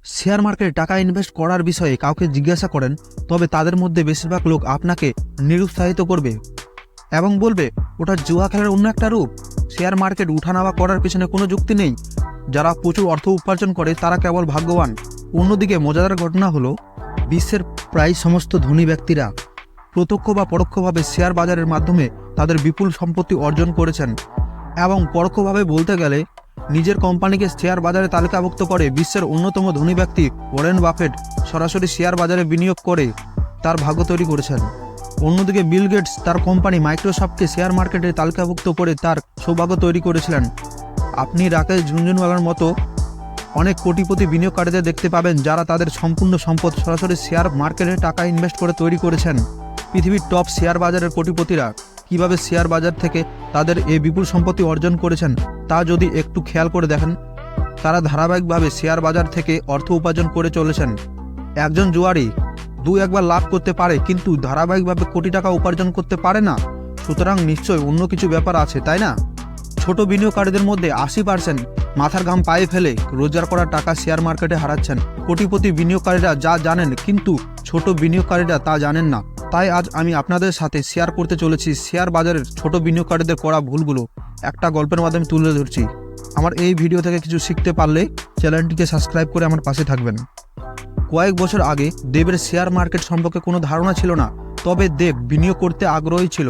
Share মার্কেটে টাকা invest করার বিষয়ে কাউকে জিজ্ঞাসা করেন, তবে তাদের মধ্যে বেশিরভাগ লোক আপনাকে নিরুৎসাহিত করবে এবং বলবে ওটা জুয়া খেলার অন্য একটা রূপ। শেয়ার মার্কেট উঠানামা করার পিছনে কোনো যুক্তি নেই। যারা প্রচুর অর্থ উপার্জন করে তারা কেবল ভাগ্যবান। অন্যদিকে মজাদার ঘটনা হলো, বিশ্বের প্রায় সমস্ত ধনী ব্যক্তিরা প্রত্যক্ষ বা পরোক্ষভাবে শেয়ার বাজারের মাধ্যমে তাদের বিপুল সম্পত্তি অর্জন করেছেন এবং পরোক্ষভাবে বলতে গেলে নিজের কোম্পানিকে শেয়ার বাজারে তালিকাভুক্ত করে বিশ্বের অন্যতম ধনী ব্যক্তি ওয়ারেন বাফেট সরাসরি শেয়ার বাজারে বিনিয়োগ করে তার ভাগ্য তৈরি করেছেন। অন্যদিকে বিল গেটস তার কোম্পানি মাইক্রোসফটকে শেয়ার মার্কেটে তালিকাভুক্ত করে তার সৌভাগ্য তৈরি করেছিলেন। আপনি রাকেশ ঝুনঝুনওয়ালার মতো অনেক কোটিপতি বিনিয়োগকারীদের দেখতে পাবেন যারা তাদের সম্পূর্ণ সম্পদ সরাসরি শেয়ার মার্কেটে টাকা ইনভেস্ট করে তৈরি করেছেন। পৃথিবীর টপ শেয়ার বাজারের কোটিপতিরা কিভাবে শেয়ার বাজার থেকে তাদের এই বিপুল সম্পত্তি অর্জন করেছেন তা যদি একটু খেয়াল করে দেখেন, তারা ধারাবাহিকভাবে শেয়ার বাজার থেকে অর্থ উপার্জন করে চলেছেন। একজন জুয়ারি একবার লাভ করতে পারে কিন্তু ধারাবাহিকভাবে কোটি টাকা উপার্জন করতে পারে না। সুতরাং নিশ্চয়ই অন্য কিছু ব্যাপার আছে, তাই না? ছোট বিনিয়োগকারীদের মধ্যে 80% মাথার ঘাম পায়ে ফেলে রোজগার করা টাকা শেয়ার মার্কেটে হারাচ্ছেন। কোটিপতি বিনিয়োগকারীরা যা জানেন কিন্তু ছোট বিনিয়োগকারীরা তা জানেন না। তাই আজ আমি আপনাদের সাথে শেয়ার করতে চলেছি শেয়ার বাজারের ছোট বিনিয়োগকারীদের করা ভুলগুলো একটা গল্পের মাধ্যমে তুলে ধরছি। আমার এই ভিডিও থেকে কিছু শিখতে পারলে চ্যানেলটিকে সাবস্ক্রাইব করে আমার পাশে থাকবেন। কয়েক বছর আগে দেবের শেয়ার মার্কেট সম্পর্কে কোনো ধারণা ছিল না, তবে দেব বিনিয়োগ করতে আগ্রহী ছিল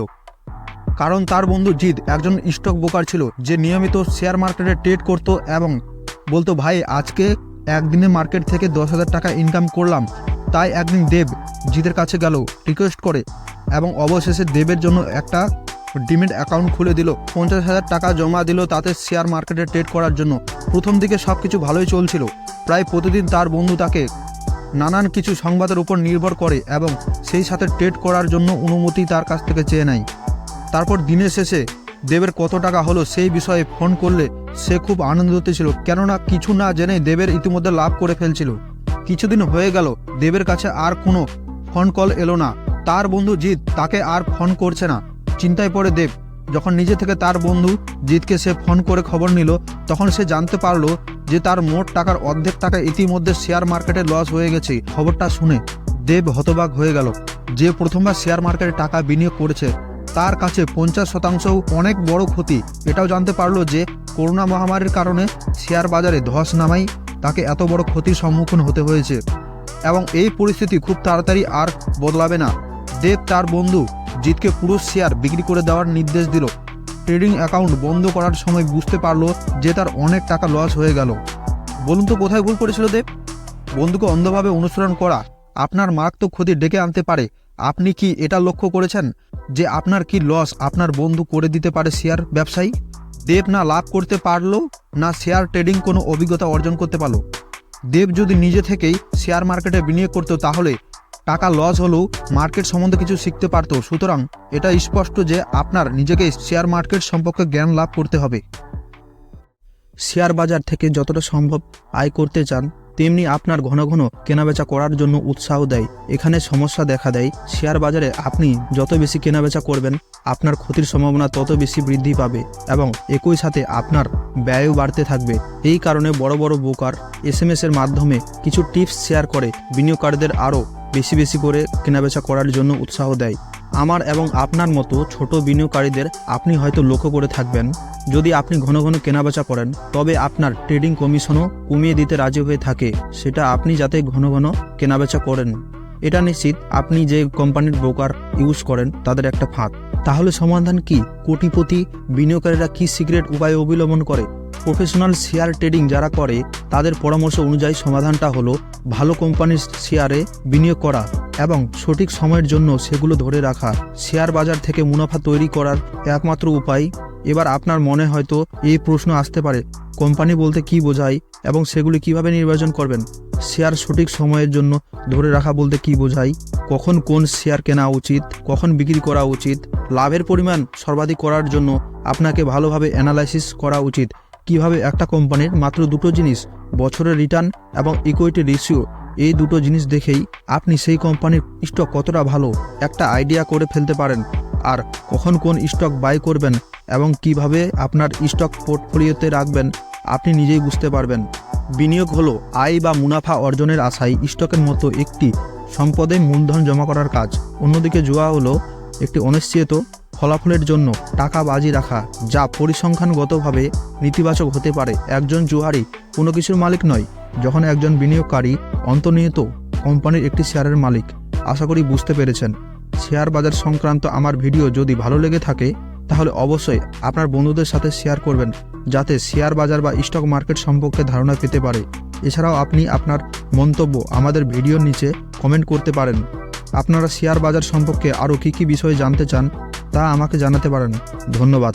কারণ তার বন্ধু জিৎ একজন স্টক ব্রোকার ছিল যে নিয়মিত শেয়ার মার্কেটে ট্রেড করত এবং বলতো, ভাই আজকে একদিনে মার্কেট থেকে 10,000 টাকা ইনকাম করলাম। তাই একদিন দেব জিতের কাছে গেল, রিকোয়েস্ট করে এবং অবশেষে দেবের জন্য একটা ডিমেট অ্যাকাউন্ট খুলে দিল। 50,000 টাকা জমা দিল তাতে শেয়ার মার্কেটে ট্রেড করার জন্য। প্রথম দিকে সব কিছু ভালোই চলছিল। প্রায় প্রতিদিন তার বন্ধু তাকে নানান কিছু সংবাদের উপর নির্ভর করে এবং সেই সাথে ট্রেড করার জন্য অনুমতি তার কাছ থেকে চেয়ে নেয়। তারপর দিনের শেষে দেবের কত টাকা হলো সেই বিষয়ে ফোন করলে সে খুব আনন্দিত ছিল, কেননা কিছু না জেনে দেবের ইতিমধ্যে লাভ করে ফেলছিল। কিছুদিন হয়ে গেল, দেবের কাছে আর কোনো ফোন কল এলো না। তার বন্ধু জিৎ তাকে আর ফোন করছে না। চিন্তায় পড়ে দেব। যখন নিজে থেকে তার বন্ধু জিৎকে সে ফোন করে খবর নিল, তখন সে জানতে পারলো যে তার মোট টাকার অর্ধেক টাকা ইতিমধ্যে শেয়ার মার্কেটে লস হয়ে গেছে। খবরটা শুনে দেব হতবাক হয়ে গেল। যে প্রথমবার শেয়ার মার্কেটে টাকা বিনিয়োগ করেছে তার কাছে 50% অনেক বড় ক্ষতি। এটাও জানতে পারলো যে করোনা মহামারীর কারণে শেয়ার বাজারে ধস নামাই তাকে এত বড় ক্ষতির সম্মুখীন হতে হয়েছে এবং এই পরিস্থিতি খুব তাড়াতাড়ি আর বদলাবে না। দেব তার বন্ধু জিতকে পুরো শেয়ার বিক্রি করে দেওয়ার নির্দেশ দিল। ট্রেডিং অ্যাকাউন্ট বন্ধ করার সময় বুঝতে পারলো যে তার অনেক টাকা লস হয়ে গেল। বলুন তো কোথায় ভুল করেছিল দেব? বন্ধুকে অন্ধভাবে অনুসরণ করা আপনার মারাত্মক ক্ষতি ডেকে আনতে পারে। আপনি কি এটা লক্ষ্য করেছেন যে আপনার কি লস আপনার বন্ধু করে দিতে পারে শেয়ার ব্যবসায়ী? দেব না লাভ করতে পারলো না শেয়ার ট্রেডিং কোনো অভিজ্ঞতা অর্জন করতে পারলো। দেব যদি নিজে থেকেই শেয়ার মার্কেটে বিনিয়োগ করতো তাহলে টাকা লস হলেও মার্কেট সম্বন্ধে কিছু শিখতে পারতো। সুতরাং এটা স্পষ্ট যে আপনার নিজেকে শেয়ার মার্কেট সম্পর্কে জ্ঞান লাভ করতে হবে। শেয়ার বাজার থেকে যতটা সম্ভব আয় করতে চান, তেমনি আপনার ঘন ঘন কেনাবেচা করার জন্য উৎসাহ দেয়। এখানে সমস্যা দেখা দেয়, শেয়ার বাজারে আপনি যত বেশি কেনাবেচা করবেন আপনার ক্ষতির সম্ভাবনা তত বেশি বৃদ্ধি পাবে এবং একই সাথে আপনার ব্যয়ও বাড়তে থাকবে। এই কারণে বড় বড় ব্রোকার SMS এর মাধ্যমে কিছু টিপস শেয়ার করে বিনিয়োগকারীদের আরও বেশি বেশি করে কেনাবেচা করার জন্য উৎসাহ দেয়। আমার এবং আপনার মতো ছোট বিনিয়োগকারীদের আপনি হয়তো লক্ষ্য করে থাকবেন, যদি আপনি ঘন ঘন কেনাবেচা করেন তবে আপনার ট্রেডিং কমিশনও কমিয়ে দিতে রাজি হয়ে থাকে। সেটা আপনি যাতে ঘন ঘন কেনাবেচা করেন, এটা নিশ্চিত আপনি যে কোম্পানির ব্রোকার ইউজ করেন তাদের একটা ফাঁদ। তাহলে সমাধান কি? কোটিপতি বিনিয়োগকারীরা কি সিক্রেট উপায় অবলম্বন করে? প্রফেশনাল শেয়ার ট্রেডিং যারা করে তাদের পরামর্শ অনুযায়ী সমাধানটা হলো ভালো কোম্পানির শেয়ারে বিনিয়োগ করা এবং সঠিক সময়ের জন্য সেগুলো ধরে রাখা। শেয়ার বাজার থেকে মুনাফা তৈরি করার একমাত্র উপায়। এবার আপনার মনে হয়তো এই প্রশ্ন আসতে পারে, কোম্পানি বলতে কি বোঝায় এবং সেগুলি কিভাবে নির্বাচন করবেন? শেয়ার সঠিক সময়ের জন্য ধরে রাখা বলতে কি বোঝায়? কখন কোন শেয়ার কেনা উচিত, কখন বিক্রি করা উচিত? লাভের পরিমাণ সর্বাধিক করার জন্য আপনাকে ভালোভাবে অ্যানালাইসিস করা উচিত। কিভাবে একটা কোম্পানির মাত্র দুটো জিনিস, বছরের রিটার্ন এবং ইকুইটি রেশিও, এই দুটো জিনিস দেখেই আপনি সেই কোম্পানির স্টক কতটা ভালো একটা আইডিয়া করে ফেলতে পারেন। আর কখন কোন স্টক বাই করবেন এবং কিভাবে আপনার স্টক পোর্টফোলিওতে রাখবেন আপনি নিজেই বুঝতে পারবেন। বিনিয়োগ হলো আয় বা মুনাফা অর্জনের আশায় স্টকের মতো একটি সম্পদে মূলধন জমা করার কাজ। অন্যদিকে জুয়া হলো একটি অনিশ্চিত ফলাফলের জন্য টাকা বাজি রাখা, যা পরিসংখ্যানগতভাবে নেতিবাচক হতে পারে। একজন জুয়ারি কোনো কিছুর মালিক নয়, যখন একজন বিনিয়োগকারী অন্তর্নিহিত কোম্পানির একটি শেয়ারের মালিক। আশা করি বুঝতে পেরেছেন। শেয়ার বাজার সংক্রান্ত আমার ভিডিও যদি ভালো লেগে থাকে তাহলে অবশ্যই আপনার বন্ধুদের সাথে শেয়ার করবেন, যাতে শেয়ার বাজার বা স্টক মার্কেট সম্পর্কে ধারণা পেতে পারে। এছাড়াও আপনি আপনার মন্তব্য আমাদের ভিডিওর নিচে কমেন্ট করতে পারেন। আপনারা শেয়ার বাজার সম্পর্কে আরও কী কী বিষয় জানতে চান তা আমাকে জানাতে পারেন। ধন্যবাদ।